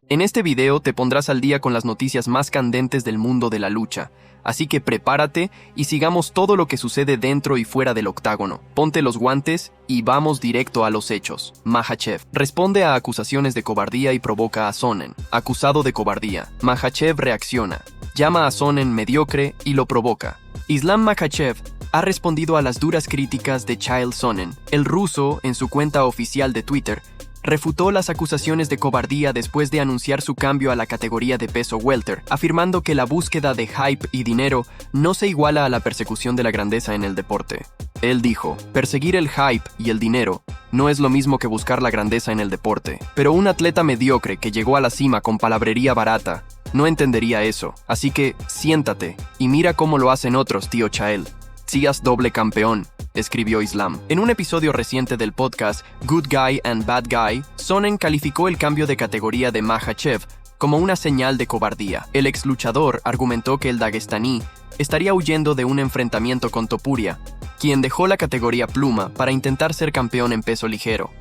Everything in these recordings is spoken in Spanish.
En este video te pondrás al día con las noticias más candentes del mundo de la lucha, así que prepárate y sigamos todo lo que sucede dentro y fuera del octágono. Ponte los guantes y vamos directo a los hechos. Makhachev responde a acusaciones de cobardía y provoca a Sonnen. Acusado de cobardía, Makhachev reacciona, llama a Sonnen mediocre y lo provoca. Islam Makhachev ha respondido a las duras críticas de Chael Sonnen. El ruso, en su cuenta oficial de Twitter, refutó las acusaciones de cobardía después de anunciar su cambio a la categoría de peso welter, afirmando que la búsqueda de hype y dinero no se iguala a la persecución de la grandeza en el deporte. Él dijo, perseguir el hype y el dinero no es lo mismo que buscar la grandeza en el deporte, pero un atleta mediocre que llegó a la cima con palabrería barata no entendería eso, así que siéntate y mira cómo lo hacen otros, tío Chael. Seas doble campeón, escribió Islam. En un episodio reciente del podcast Good Guy and Bad Guy, Sonnen calificó el cambio de categoría de Makhachev como una señal de cobardía. El ex luchador argumentó que el daguestaní estaría huyendo de un enfrentamiento con Topuria, quien dejó la categoría pluma para intentar ser campeón en peso ligero.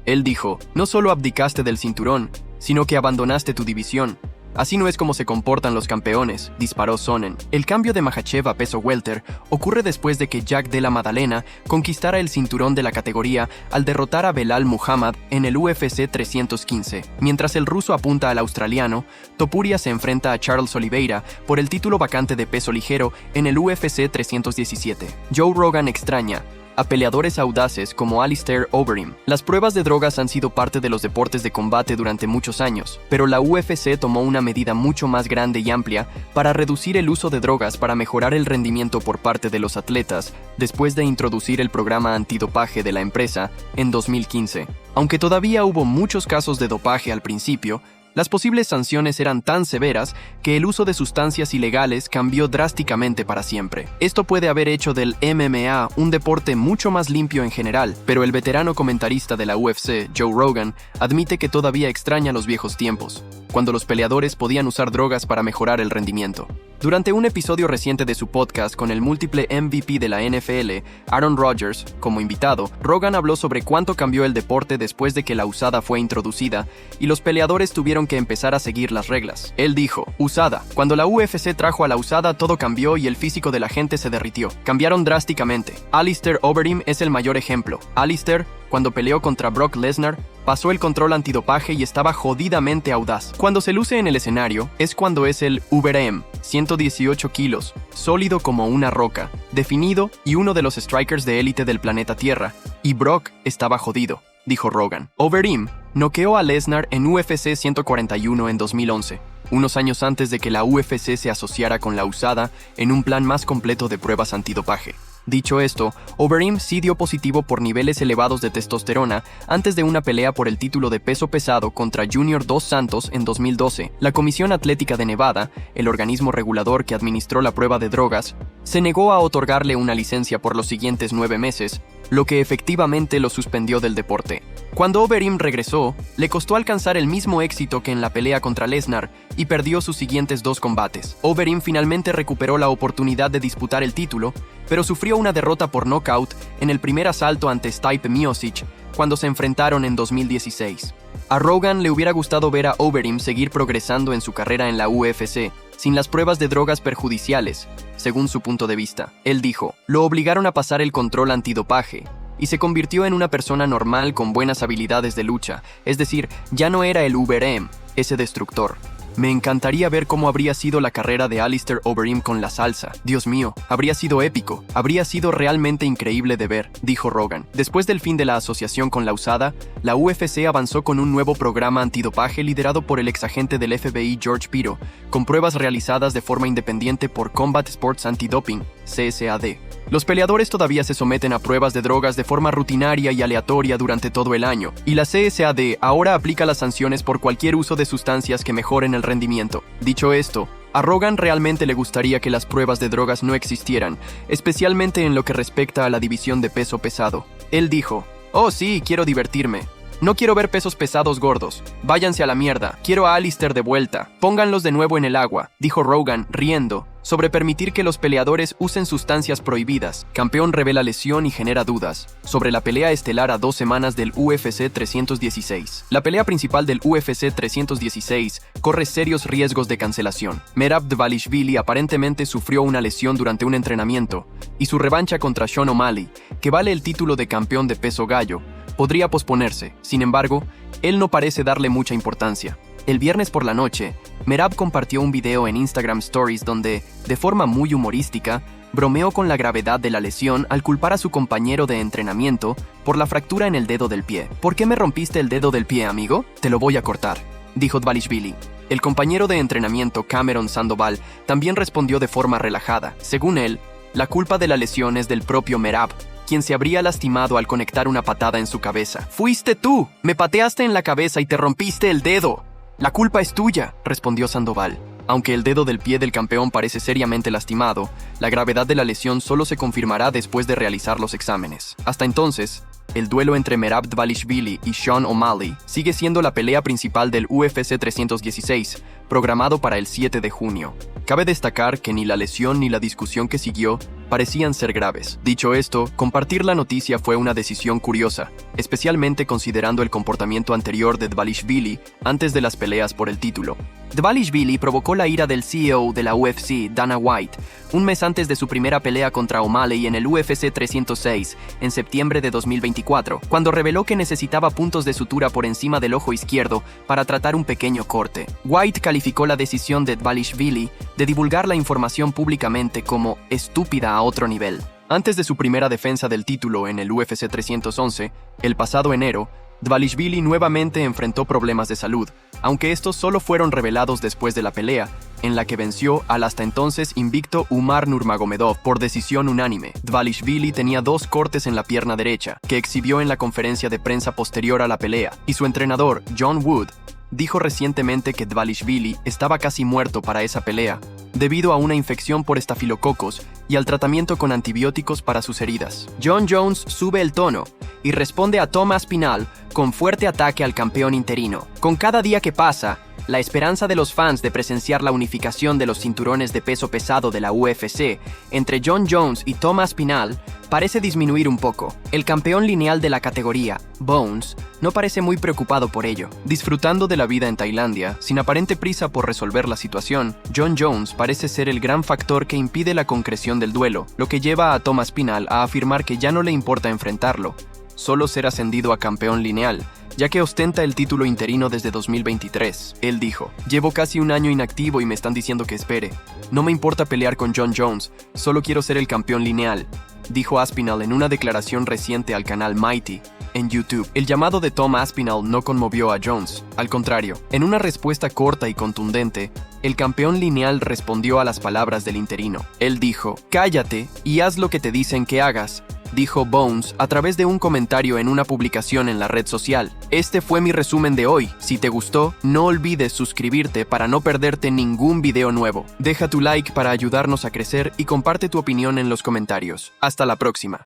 Él dijo, no solo abdicaste del cinturón, sino que abandonaste tu división. Así no es como se comportan los campeones, disparó Sonnen. El cambio de Makhachev a peso welter ocurre después de que Jack Della Maddalena conquistara el cinturón de la categoría al derrotar a Belal Muhammad en el UFC 315. Mientras el ruso apunta al australiano, Topuria se enfrenta a Charles Oliveira por el título vacante de peso ligero en el UFC 317. Joe Rogan extraña a peleadores audaces como Alistair Overeem. Las pruebas de drogas han sido parte de los deportes de combate durante muchos años, pero la UFC tomó una medida mucho más grande y amplia para reducir el uso de drogas para mejorar el rendimiento por parte de los atletas después de introducir el programa antidopaje de la empresa en 2015. Aunque todavía hubo muchos casos de dopaje al principio, las posibles sanciones eran tan severas que el uso de sustancias ilegales cambió drásticamente para siempre. Esto puede haber hecho del MMA un deporte mucho más limpio en general, pero el veterano comentarista de la UFC, Joe Rogan, admite que todavía extraña los viejos tiempos, cuando los peleadores podían usar drogas para mejorar el rendimiento. Durante un episodio reciente de su podcast con el múltiple MVP de la NFL, Aaron Rodgers, como invitado, Rogan habló sobre cuánto cambió el deporte después de que la USADA fue introducida y los peleadores tuvieron que empezar a seguir las reglas. Él dijo, USADA. Cuando la UFC trajo a la USADA, todo cambió y el físico de la gente se derritió. Cambiaron drásticamente. Alistair Overeem es el mayor ejemplo. Alistair, cuando peleó contra Brock Lesnar, pasó el control antidopaje y estaba jodidamente audaz. Cuando se luce en el escenario, es cuando es el Overeem, 118 kilos, sólido como una roca, definido y uno de los strikers de élite del planeta Tierra. Y Brock estaba jodido, dijo Rogan. Overeem noqueó a Lesnar en UFC 141 en 2011, unos años antes de que la UFC se asociara con la USADA en un plan más completo de pruebas antidopaje. Dicho esto, Overeem sí dio positivo por niveles elevados de testosterona antes de una pelea por el título de peso pesado contra Junior Dos Santos en 2012. La Comisión Atlética de Nevada, el organismo regulador que administró la prueba de drogas, se negó a otorgarle una licencia por los siguientes 9 meses, lo que efectivamente lo suspendió del deporte. Cuando Overeem regresó, le costó alcanzar el mismo éxito que en la pelea contra Lesnar y perdió sus siguientes 2 combates. Overeem finalmente recuperó la oportunidad de disputar el título, pero sufrió una derrota por nocaut en el primer asalto ante Stipe Miocic cuando se enfrentaron en 2016. A Rogan le hubiera gustado ver a Overeem seguir progresando en su carrera en la UFC, sin las pruebas de drogas perjudiciales, según su punto de vista. Él dijo, lo obligaron a pasar el control antidopaje, y se convirtió en una persona normal con buenas habilidades de lucha, es decir, ya no era el Overeem, ese destructor. Me encantaría ver cómo habría sido la carrera de Alistair Overeem con la salsa. Dios mío, habría sido épico. Habría sido realmente increíble de ver, dijo Rogan. Después del fin de la asociación con la USADA, la UFC avanzó con un nuevo programa antidopaje liderado por el exagente del FBI George Piro, con pruebas realizadas de forma independiente por Combat Sports Anti-Doping, CSAD. Los peleadores todavía se someten a pruebas de drogas de forma rutinaria y aleatoria durante todo el año, y la CSAD ahora aplica las sanciones por cualquier uso de sustancias que mejoren el rendimiento. Dicho esto, a Rogan realmente le gustaría que las pruebas de drogas no existieran, especialmente en lo que respecta a la división de peso pesado. Él dijo, «Oh sí, quiero divertirme. No quiero ver pesos pesados gordos. Váyanse a la mierda. Quiero a Alistair de vuelta. Pónganlos de nuevo en el agua, dijo Rogan, riendo, sobre permitir que los peleadores usen sustancias prohibidas. Campeón revela lesión y genera dudas sobre la pelea estelar a 2 semanas del UFC 316. La pelea principal del UFC 316 corre serios riesgos de cancelación. Merab Dvalishvili aparentemente sufrió una lesión durante un entrenamiento, y su revancha contra Sean O'Malley, que vale el título de campeón de peso gallo, podría posponerse. Sin embargo, él no parece darle mucha importancia. El viernes por la noche, Merab compartió un video en Instagram Stories donde, de forma muy humorística, bromeó con la gravedad de la lesión al culpar a su compañero de entrenamiento por la fractura en el dedo del pie. ¿Por qué me rompiste el dedo del pie, amigo? Te lo voy a cortar, dijo Dvalishvili. El compañero de entrenamiento, Cameron Sandoval, también respondió de forma relajada. Según él, la culpa de la lesión es del propio Merab, quien se habría lastimado al conectar una patada en su cabeza. «¡Fuiste tú! Me pateaste en la cabeza y te rompiste el dedo. La culpa es tuya», respondió Sandoval. Aunque el dedo del pie del campeón parece seriamente lastimado, la gravedad de la lesión solo se confirmará después de realizar los exámenes. Hasta entonces, el duelo entre Merab Dvalishvili y Sean O'Malley sigue siendo la pelea principal del UFC 316, programado para el 7 de junio. Cabe destacar que ni la lesión ni la discusión que siguió parecían ser graves. Dicho esto, compartir la noticia fue una decisión curiosa, especialmente considerando el comportamiento anterior de Dvalishvili antes de las peleas por el título. Dvalishvili provocó la ira del CEO de la UFC, Dana White, un mes antes de su primera pelea contra O'Malley en el UFC 306, en septiembre de 2024, cuando reveló que necesitaba puntos de sutura por encima del ojo izquierdo para tratar un pequeño corte. White calificó la decisión de Dvalishvili de divulgar la información públicamente como estúpida a otro nivel. Antes de su primera defensa del título en el UFC 311, el pasado enero, Dvalishvili nuevamente enfrentó problemas de salud, aunque estos solo fueron revelados después de la pelea, en la que venció al hasta entonces invicto Umar Nurmagomedov por decisión unánime. Dvalishvili tenía 2 cortes en la pierna derecha, que exhibió en la conferencia de prensa posterior a la pelea, y su entrenador, John Wood, dijo recientemente que Dvalishvili estaba casi muerto para esa pelea, debido a una infección por estafilococos y al tratamiento con antibióticos para sus heridas. Jon Jones sube el tono y responde a Tom Aspinall con fuerte ataque al campeón interino. Con cada día que pasa, la esperanza de los fans de presenciar la unificación de los cinturones de peso pesado de la UFC entre Jon Jones y Tom Aspinall parece disminuir un poco. El campeón lineal de la categoría, Bones, no parece muy preocupado por ello. Disfrutando de la vida en Tailandia, sin aparente prisa por resolver la situación, Jon Jones parece ser el gran factor que impide la concreción del duelo, lo que lleva a Tom Aspinall a afirmar que ya no le importa enfrentarlo, solo ser ascendido a campeón lineal, ya que ostenta el título interino desde 2023. Él dijo: «Llevo casi un año inactivo y me están diciendo que espere. No me importa pelear con Jon Jones, solo quiero ser el campeón lineal», dijo Aspinall en una declaración reciente al canal Mighty en YouTube. El llamado de Tom Aspinall no conmovió a Jones. Al contrario, en una respuesta corta y contundente, el campeón lineal respondió a las palabras del interino. Él dijo: «Cállate y haz lo que te dicen que hagas», dijo Bones a través de un comentario en una publicación en la red social. Este fue mi resumen de hoy. Si te gustó, no olvides suscribirte para no perderte ningún video nuevo. Deja tu like para ayudarnos a crecer y comparte tu opinión en los comentarios. Hasta la próxima.